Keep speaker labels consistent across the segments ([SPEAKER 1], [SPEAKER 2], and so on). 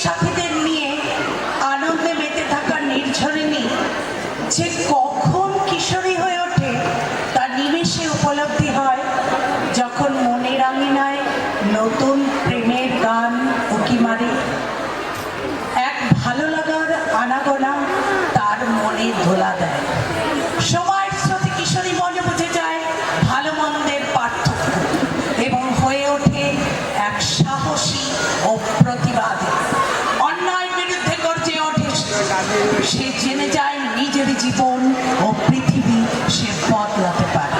[SPEAKER 1] সাথীদের নিয়ে আনন্দে মেতে থাকা নির্ঝরিণী যে কখন কিশোরী হয়ে ওঠে তা নিমেষে উপলব্ধি হয় যখন মনের আঙিনায় নতুন প্রেমের গান উকি মারে। এক ভালো লাগার আনাগোনা তার মনে ধোলা দেয়। সময়ের স্রোতে কিশোরী মনে বুঝে যায় ভালো মন্দের পার্থক্য এবং হয়ে ওঠে এক সাহসী ও প্রতিবাদী। অন্যায় বিরুদ্ধে গর্জে ওঠে সে, জেনে যায় নিজের জীবন ও পৃথিবী সে বদলাতে পারে।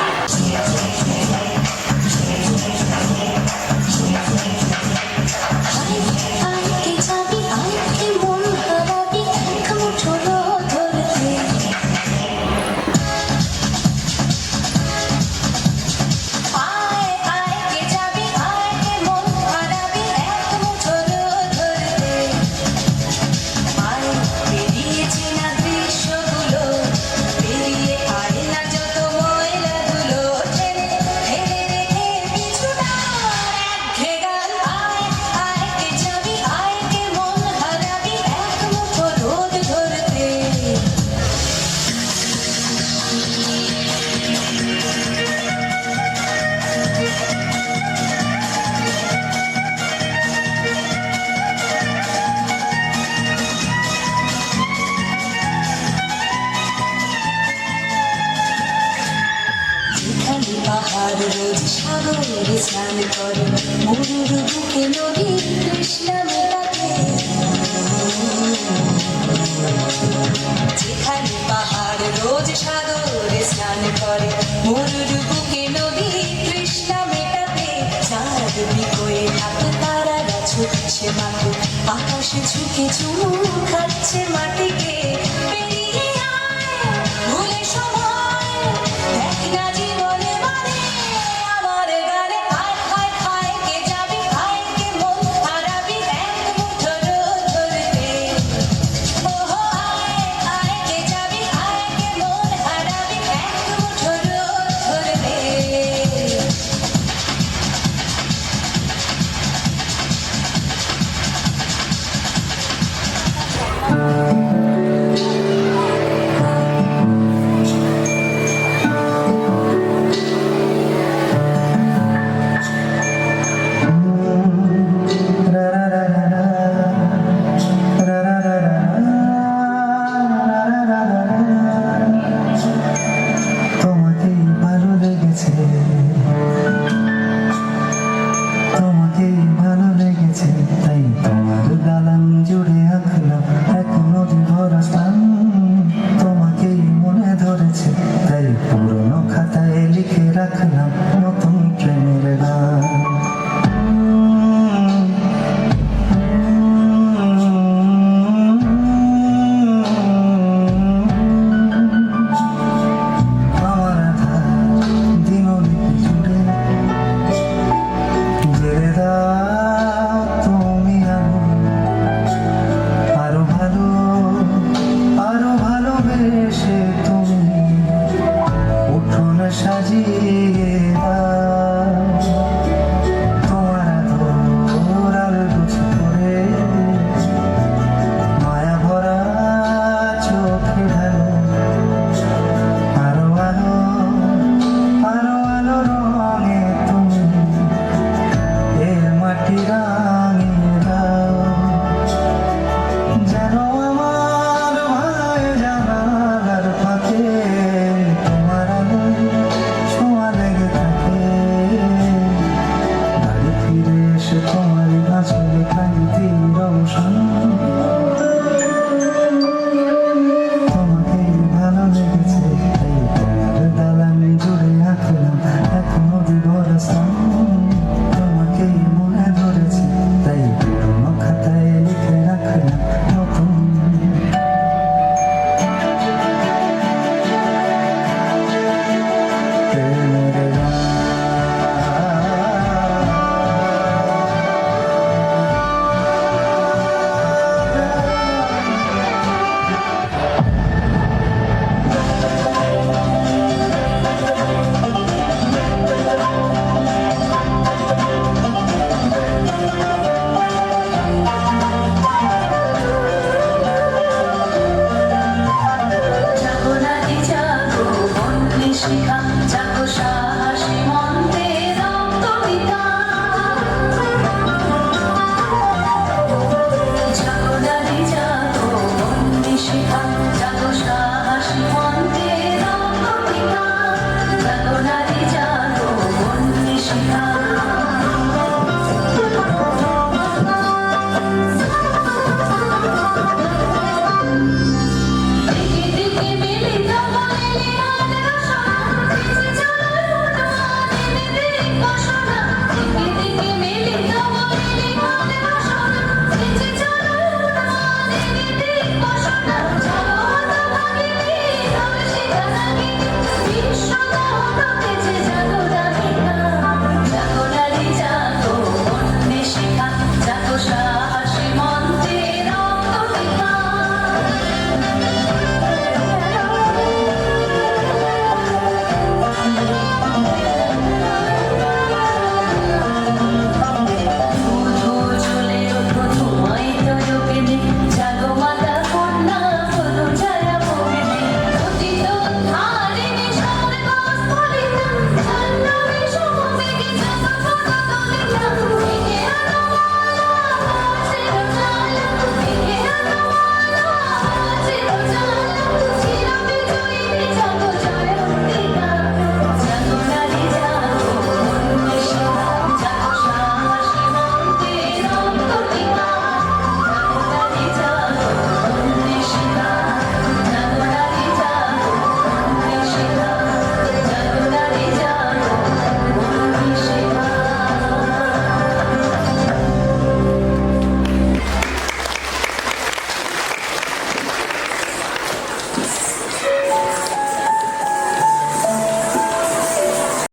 [SPEAKER 2] পাহাড় রোজ সাগরে স্নান করে, মরুর বুকে নদী তৃষ্ণা মেটাতে। যেখানে পাহাড় রোজ সাগরে স্নান করে, মরুর বুকে নদী তৃষ্ণা মেটাতে। চাঁদ বিকোয়ে থাকে তারারা ছুটছে মাঠে, আকাশে ঝুঁকে চুমু খাচ্ছে মাটিকে। পেরিয়ে আয় ভুলে সময়, দেখ না জীবনে মানে আমার গানে। আয় হায় হায় কে যাবি, আয় কে মন হারাবি এক মুঠো রোদ ধরতে। ওহো আয় আয় কে যাবি, আয় কে মন হারাবি এক মুঠো রোদ ধরতে।